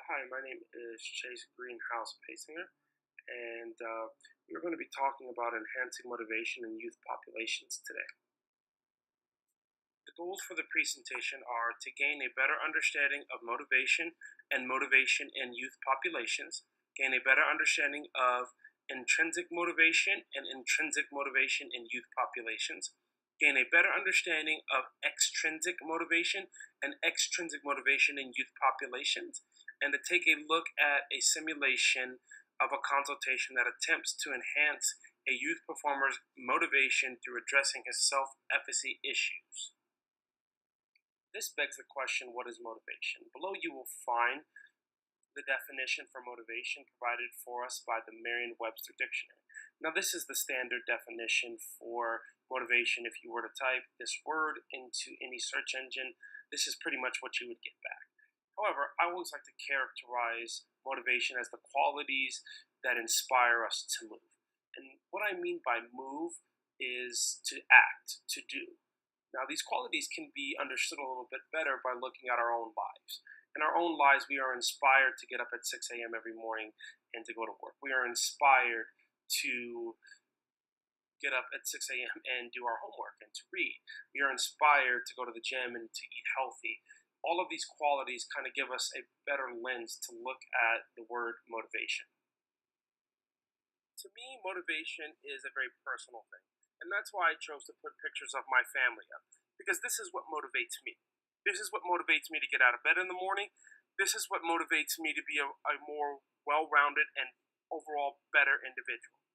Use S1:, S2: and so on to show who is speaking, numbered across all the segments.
S1: Hi, my name is Chase Greenhouse Paysinger, and we're going to be talking about enhancing motivation in youth populations today. The goals for the presentation are to gain a better understanding of motivation and motivation in youth populations, gain a better understanding of intrinsic motivation and intrinsic motivation in youth populations, gain a better understanding of extrinsic motivation and extrinsic motivation in youth populations, and to take a look at a simulation of a consultation that attempts to enhance a youth performer's motivation through addressing his self-efficacy issues. This begs the question, what is motivation? Below you will find the definition for motivation provided for us by the Merriam-Webster Dictionary. Now, this is the standard definition for motivation. If you were to type this word into any search engine, this is pretty much what you would get back. However, I always like to characterize motivation as the qualities that inspire us to move. And what I mean by move is to act, to do. Now, these qualities can be understood a little bit better by looking at our own lives. In our own lives, we are inspired to get up at 6 a.m. every morning and to go to work. We are inspired to get up at 6 a.m. and do our homework and to read. We are inspired to go to the gym and to eat healthy. All of these qualities kind of give us a better lens to look at the word motivation. To me, motivation is a very personal thing. And that's why I chose to put pictures of my family up, because this is what motivates me. This is what motivates me to get out of bed in the morning. This is what motivates me to be a more well-rounded and overall better individual.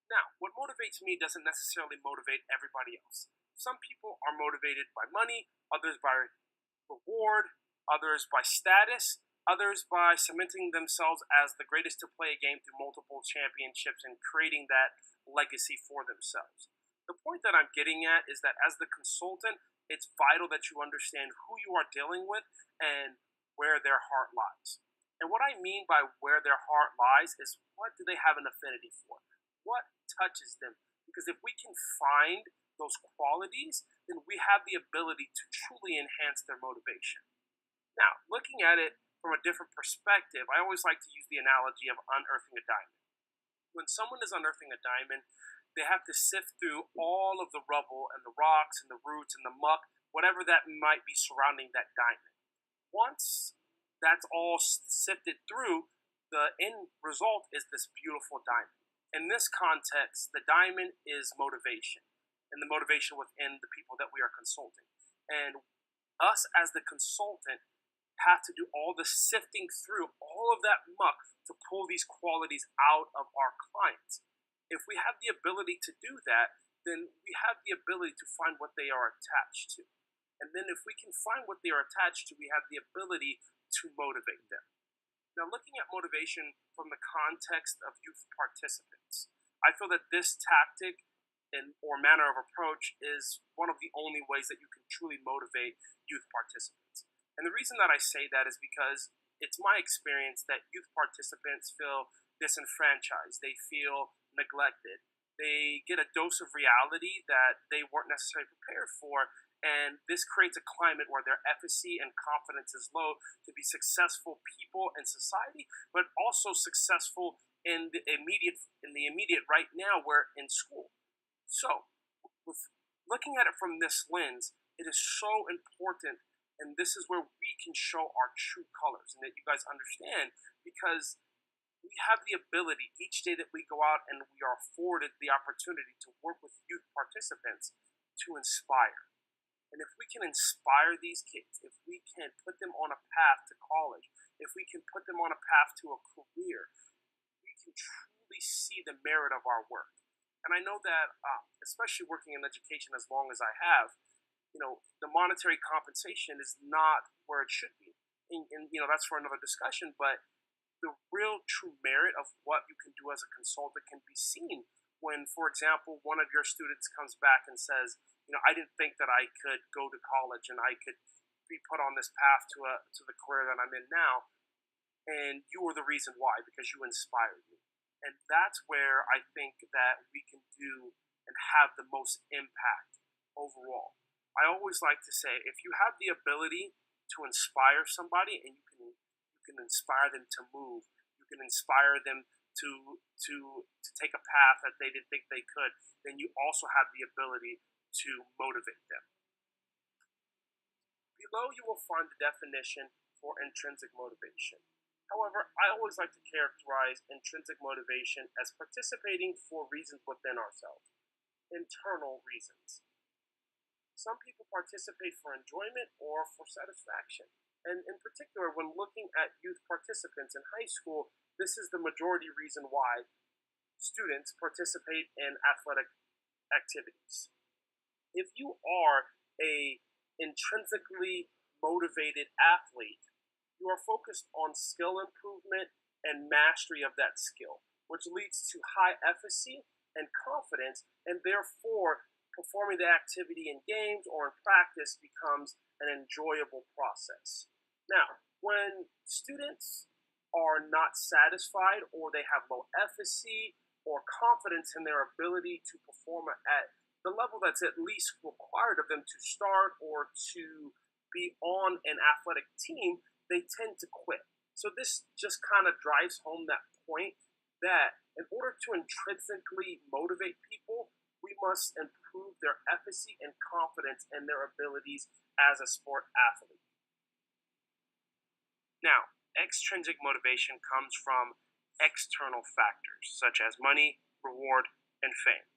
S1: Now, what motivates me doesn't necessarily motivate everybody else. Some people are motivated by money, others by reward, others by status, others by cementing themselves as the greatest to play a game through multiple championships and creating that legacy for themselves. The point that I'm getting at is that as the consultant, it's vital that you understand who you are dealing with and where their heart lies. And what I mean by where their heart lies is, what do they have an affinity for? What touches them? Because if we can find those qualities, then we have the ability to truly enhance their motivation. Now, looking at it from a different perspective, I always like to use the analogy of unearthing a diamond. When someone is unearthing a diamond, they have to sift through all of the rubble and the rocks and the roots and the muck, whatever that might be surrounding that diamond. Once that's all sifted through, the end result is this beautiful diamond. In this context, the diamond is motivation, and the motivation within the people that we are consulting. And us as the consultant have to do all the sifting through all of that muck to pull these qualities out of our clients. If we have the ability to do that, then we have the ability to find what they are attached to. And then if we can find what they are attached to, we have the ability to motivate them. Now, looking at motivation from the context of youth participants, I feel that this tactic or manner of approach is one of the only ways that you can truly motivate youth participants. And the reason that I say that is because it's my experience that youth participants feel disenfranchised. They feel neglected. They get a dose of reality that they weren't necessarily prepared for, and this creates a climate where their efficacy and confidence is low to be successful people in society, but also successful in the immediate right now, where in school. So, with looking at it from this lens, it is so important, and this is where we can show our true colors and that you guys understand, because we have the ability each day that we go out and we are afforded the opportunity to work with youth participants to inspire. And if we can inspire these kids, if we can put them on a path to college, if we can put them on a path to a career, we can truly see the merit of our work. And I know that, especially working in education as long as I have, the monetary compensation is not where it should be. And that's for another discussion, but the real true merit of what you can do as a consultant can be seen when, for example, one of your students comes back and says, I didn't think that I could go to college and I could be put on this path to the career that I'm in now, and you were the reason why, because you inspired me. And that's where I think that we can do and have the most impact overall. I always like to say, if you have the ability to inspire somebody and you can can inspire them to move. You can inspire them to take a path that they didn't think they could. Then you also have the ability to motivate them. Below you will find the definition for intrinsic motivation. However, I always like to characterize intrinsic motivation as participating for reasons within ourselves, internal reasons. Some people participate for enjoyment or for satisfaction. And in particular, when looking at youth participants in high school, this is the majority reason why students participate in athletic activities. If you are a intrinsically motivated athlete, you are focused on skill improvement and mastery of that skill, which leads to high efficacy and confidence, and therefore performing the activity in games or in practice becomes an enjoyable process. Now, when students are not satisfied or they have low efficacy or confidence in their ability to perform at the level that's at least required of them to start or to be on an athletic team, they tend to quit. So this just kind of drives home that point that in order to intrinsically motivate people, we must improve their efficacy and confidence in their abilities as a sport athlete. Now, extrinsic motivation comes from external factors such as money, reward, and fame.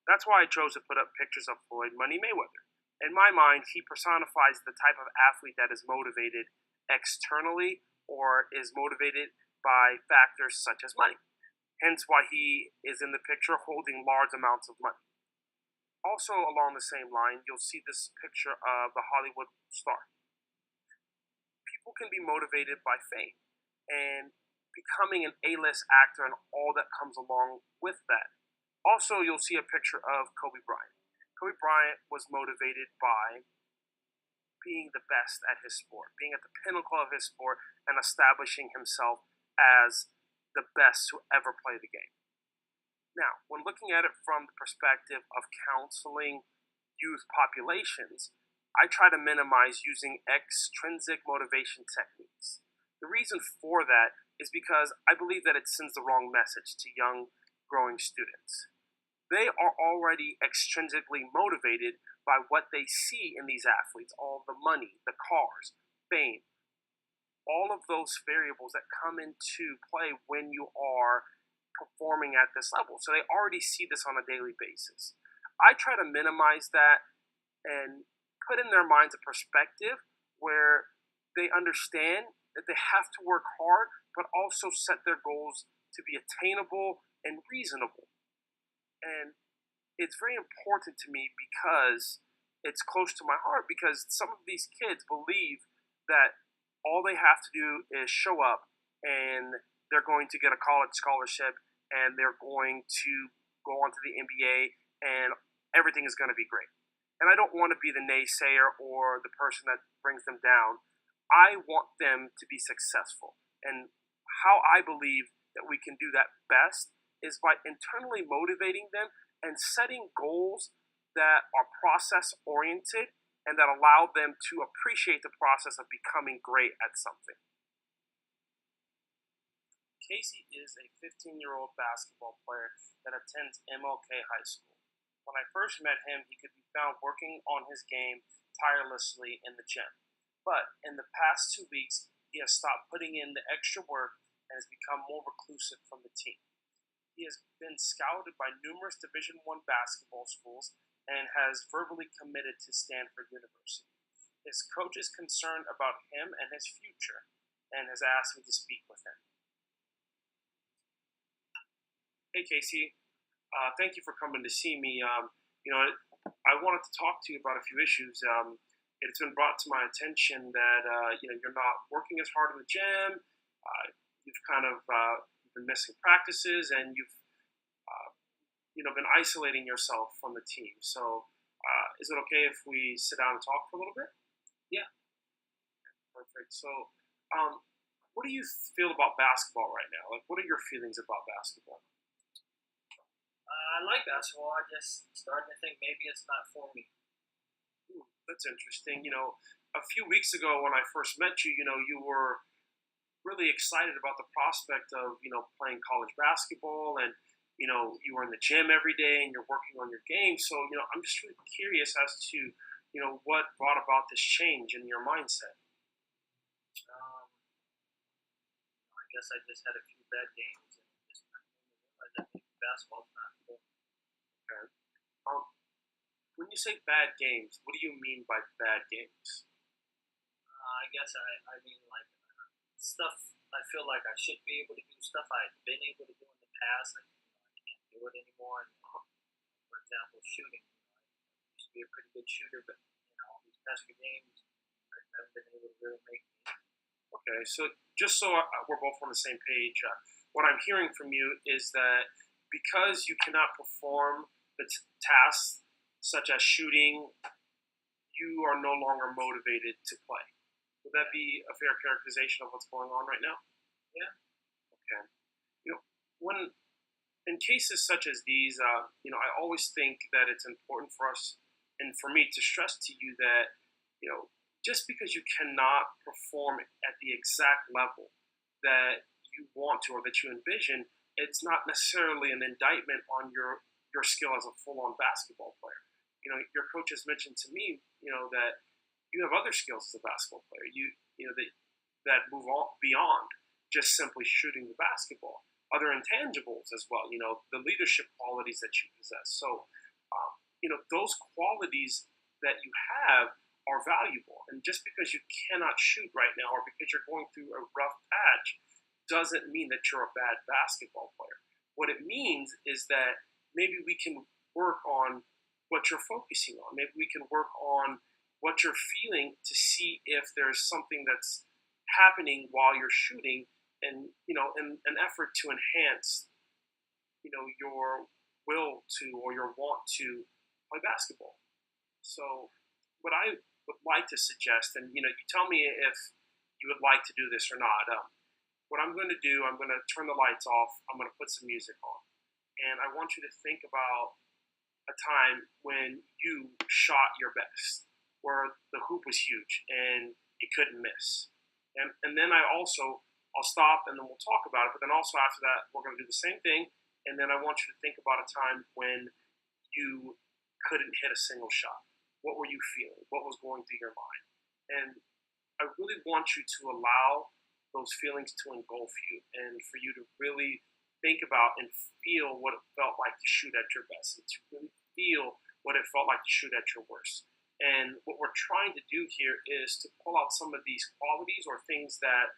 S1: That's why I chose to put up pictures of Floyd Money Mayweather. In my mind, he personifies the type of athlete that is motivated externally or is motivated by factors such as money. Hence why he is in the picture holding large amounts of money. Also along the same line, you'll see this picture of the Hollywood star. People can be motivated by fame and becoming an A-list actor and all that comes along with that. Also, you'll see a picture of Kobe Bryant. Kobe Bryant was motivated by being the best at his sport, being at the pinnacle of his sport, and establishing himself as the best to ever play the game. Now, when looking at it from the perspective of counseling youth populations, I try to minimize using extrinsic motivation techniques. The reason for that is because I believe that it sends the wrong message to young, growing students. They are already extrinsically motivated by what they see in these athletes, all the money, the cars, fame, all of those variables that come into play when you are performing at this level. So they already see this on a daily basis. I try to minimize that and put in their minds a perspective where they understand that they have to work hard, but also set their goals to be attainable and reasonable. And it's very important to me because it's close to my heart, because some of these kids believe that all they have to do is show up and they're going to get a college scholarship and they're going to go on to the NBA and everything is going to be great. And I don't want to be the naysayer or the person that brings them down. I want them to be successful. And how I believe that we can do that best is by internally motivating them and setting goals that are process-oriented and that allow them to appreciate the process of becoming great at something. Casey is a 15-year-old basketball player that attends MLK High School. When I first met him, he could be found working on his game tirelessly in the gym. But in the past 2 weeks, he has stopped putting in the extra work and has become more reclusive from the team. He has been scouted by numerous Division I basketball schools and has verbally committed to Stanford University. His coach is concerned about him and his future and has asked me to speak with him. Hey Casey, thank you for coming to see me. I wanted to talk to you about a few issues. It's been brought to my attention that you're not working as hard in the gym. You've kind of been missing practices, and you've been isolating yourself from the team. So, is it okay if we sit down and talk for a little bit?
S2: Yeah.
S1: Perfect. So, what do you feel about basketball right now? Like, what are your feelings about basketball?
S2: I like basketball. I just starting to think maybe it's not for me.
S1: That's interesting. A few weeks ago when I first met you, you were really excited about the prospect of playing college basketball, and you are in the gym every day and you're working on your game. So I'm just really curious as to what brought about this change in your mindset.
S2: Um, I guess I just had a few bad games and just kind of realized that maybe basketball's not cool.
S1: Okay. Um, when you say bad games, what do you mean by bad games?
S2: I guess I mean like stuff I feel like I should be able to do, stuff I've been able to do in the past. I can't do it anymore. And, for example, shooting. I used to be a pretty good shooter, but these past few games I haven't been able to really make it.
S1: Okay, so just so we're both on the same page, what I'm hearing from you is that because you cannot perform the tasks such as shooting, you are no longer motivated to play. Would that be a fair characterization of what's going on right now?
S2: Yeah.
S1: Okay. You know, when in cases such as these, I always think that it's important for us and for me to stress to you that, just because you cannot perform at the exact level that you want to or that you envision, it's not necessarily an indictment on your skill as a full-on basketball player. Your coach has mentioned to me, that you have other skills as a basketball player. That move on beyond just simply shooting the basketball. Other intangibles as well. The leadership qualities that you possess. So, those qualities that you have are valuable. And just because you cannot shoot right now, or because you're going through a rough patch, doesn't mean that you're a bad basketball player. What it means is that maybe we can work on what you're focusing on. Maybe we can work on what you're feeling to see if there's something that's happening while you're shooting, and in an effort to enhance your will to or your want to play basketball. So what I would like to suggest, and you tell me if you would like to do this or not. What I'm going to do, I'm going to turn the lights off. I'm going to put some music on, and I want you to think about a time when you shot your best, where the hoop was huge and you couldn't miss. And then I'll stop and then we'll talk about it. But then also after that, we're going to do the same thing. And then I want you to think about a time when you couldn't hit a single shot. What were you feeling? What was going through your mind? And I really want you to allow those feelings to engulf you and for you to really think about and feel what it felt like to shoot at your best and to really feel what it felt like to shoot at your worst. And what we're trying to do here is to pull out some of these qualities or things that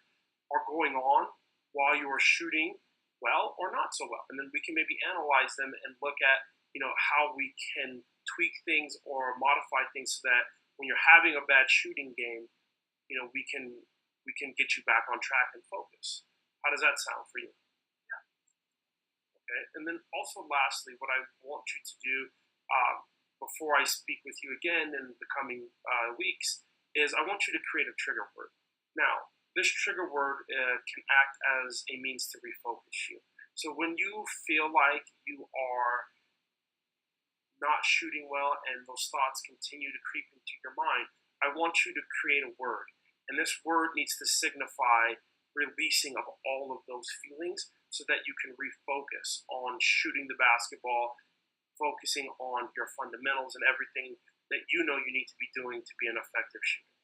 S1: are going on while you are shooting well or not so well. And then we can maybe analyze them and look at, how we can tweak things or modify things so that when you're having a bad shooting game, we can get you back on track and focus. How does that sound for you? Okay. And then also lastly, what I want you to do before I speak with you again in the coming weeks is I want you to create a trigger word. Now, this trigger word can act as a means to refocus you. So when you feel like you are not shooting well and those thoughts continue to creep into your mind, I want you to create a word. And this word needs to signify releasing of all of those feelings so that you can refocus on shooting the basketball, focusing on your fundamentals and everything that you need to be doing to be an effective shooter.